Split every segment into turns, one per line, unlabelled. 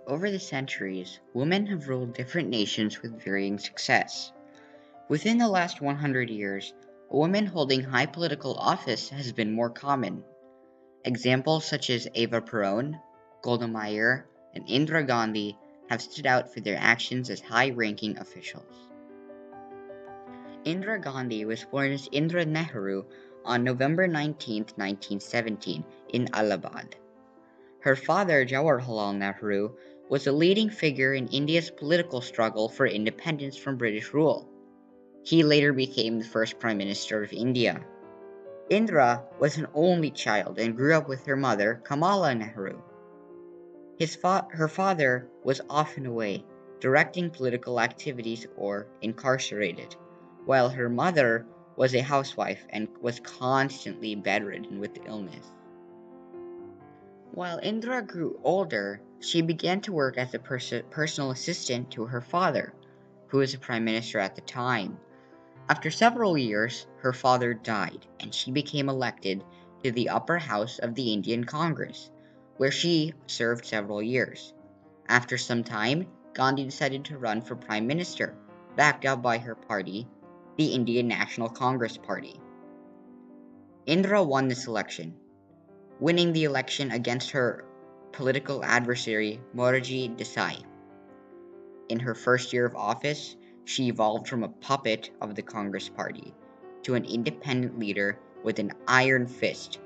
Over the centuries, women have ruled different nations with varying success. Within the last 100 years, a woman holding high political office has been more common. Examples such as Eva Peron, Golda Meir, and Indira Gandhi have stood out for their actions as high-ranking officials. Indira Gandhi was born as Indira Nehru on November 19, 1917, in Allahabad. Her father, Jawaharlal Nehru, was a leading figure in India's political struggle for independence from British rule. He later became the first Prime Minister of India. Indira was an only child and grew up with her mother, Kamala Nehru. Her father was often away, directing political activities or incarcerated, while her mother was a housewife and was constantly bedridden with illness. While Indira grew older, she began to work as a personal assistant to her father, who was the prime minister at the time. After several years, her father died, and she became elected to the upper house of the Indian Congress, where she served several years. After some time, Gandhi decided to run for prime minister, backed up by her party, the Indian National Congress Party. Indira won this election, winning the election against her political adversary Morarji Desai. In her first year of office, she evolved from a puppet of the Congress Party to an independent leader with an iron fist,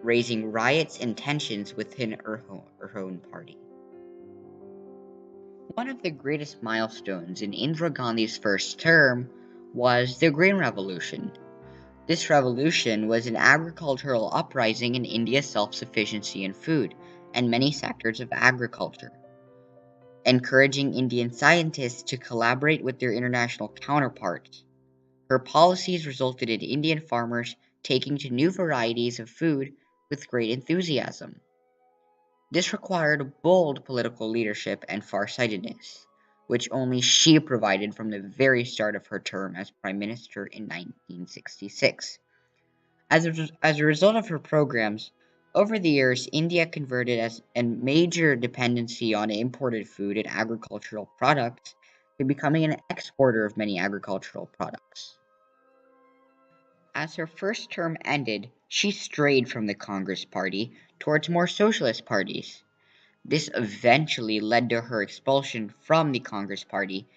raising riots and tensions within her own party. One of the greatest milestones in Indira Gandhi's first term was the Green Revolution. This revolution was an agricultural uprising in India's self-sufficiency in food and many sectors of agriculture, encouraging Indian scientists to collaborate with their international counterparts. Her policies resulted in Indian farmers taking to new varieties of food with great enthusiasm. This required bold political leadership and farsightedness, which only she provided from the very start of her term as Prime Minister in 1966. As a result of her programs, over the years, India converted as a major dependency on imported food and agricultural products to becoming an exporter of many agricultural products. As her first term ended, she strayed from the Congress Party towards more socialist parties. This eventually led to her expulsion from the Congress Party.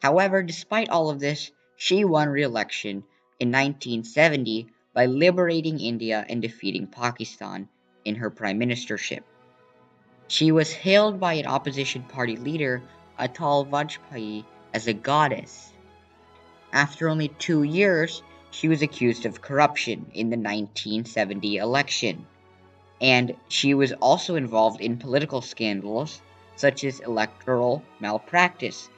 However, despite all of this, she won re-election in 1970 by liberating India and defeating Pakistan in her prime ministership. She was hailed by an opposition party leader, Atal Vajpayee, as a goddess. After only 2 years, she was accused of corruption in the 1970 election, and she was also involved in political scandals such as electoral malpractice,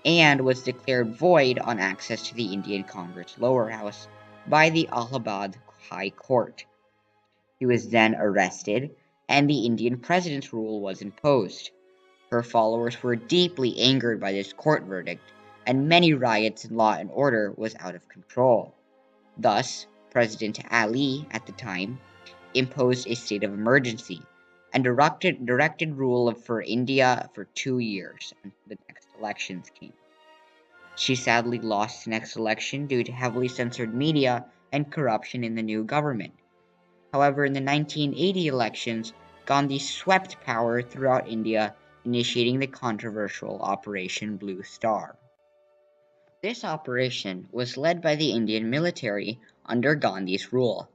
and was declared void on access to the Indian Congress lower house by the Allahabad High Court. He was then arrested, and the Indian president's rule was imposed. Her followers were deeply angered by this court verdict, and many riots and law and order was out of control. Thus, President Ali, at the time, imposed a state of emergency and directed rule for India for 2 years until the next elections came. She sadly lost the next election due to heavily censored media and corruption in the new government. However, in the 1980 elections, Gandhi swept power throughout India, initiating the controversial Operation Blue Star. This operation was led by the Indian military under Gandhi's rule,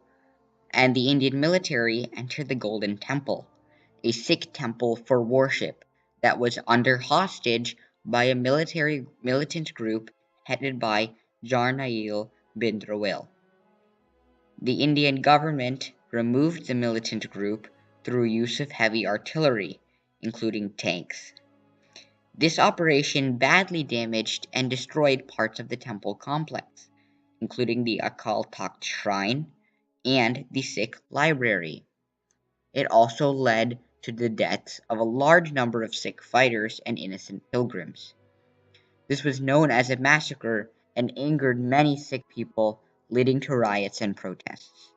and the Indian military entered the Golden Temple, a Sikh temple for worship that was under hostage by a militant group headed by Jarnail Bindrawil. The Indian government removed the militant group through use of heavy artillery, including tanks. This operation badly damaged and destroyed parts of the temple complex, including the Akal Takht Shrine and the Sikh library. It also led to the deaths of a large number of Sikh fighters and innocent pilgrims. This was known as a massacre and angered many Sikh people, leading to riots and protests.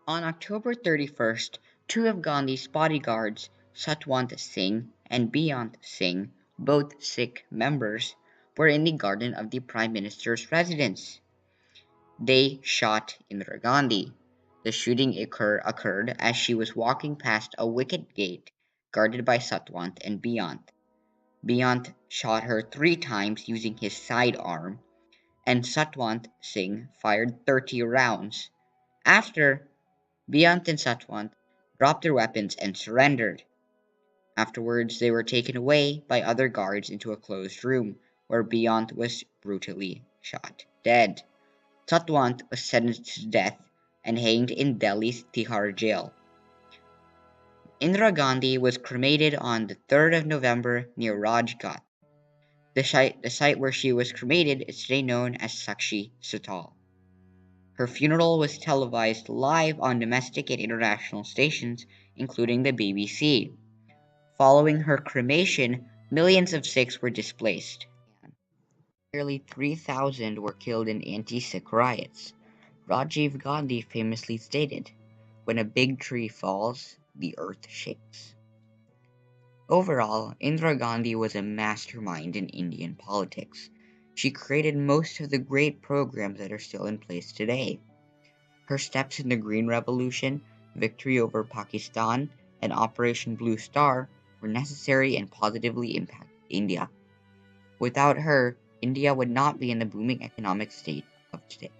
On October 31st, two of Gandhi's bodyguards, Satwant Singh and Beyond Singh, both Sikh members, were in the garden of the Prime Minister's residence. They shot Indira Gandhi. The shooting occurred as she was walking past a wicket gate guarded by Satwant and Beyond. Beyond shot her 3 times using his sidearm, and Satwant Singh fired 30 rounds. After, Beyond and Satwant dropped their weapons and surrendered. Afterwards, they were taken away by other guards into a closed room, where Beyond was brutally shot dead. Satwant was sentenced to death and hanged in Delhi's Tihar jail. Indira Gandhi was cremated on the 3rd of November near Rajghat. The site where she was cremated is today known as Sakshi Satal. Her funeral was televised live on domestic and international stations, including the BBC. Following her cremation, millions of Sikhs were displaced. Nearly 3,000 were killed in anti-Sikh riots. Rajiv Gandhi famously stated, "When a big tree falls, the earth shakes." Overall, Indira Gandhi was a mastermind in Indian politics. She created most of the great programs that are still in place today. Her steps in the Green Revolution, victory over Pakistan, and Operation Blue Star were necessary and positively impacted India. Without her, India would not be in the booming economic state of today.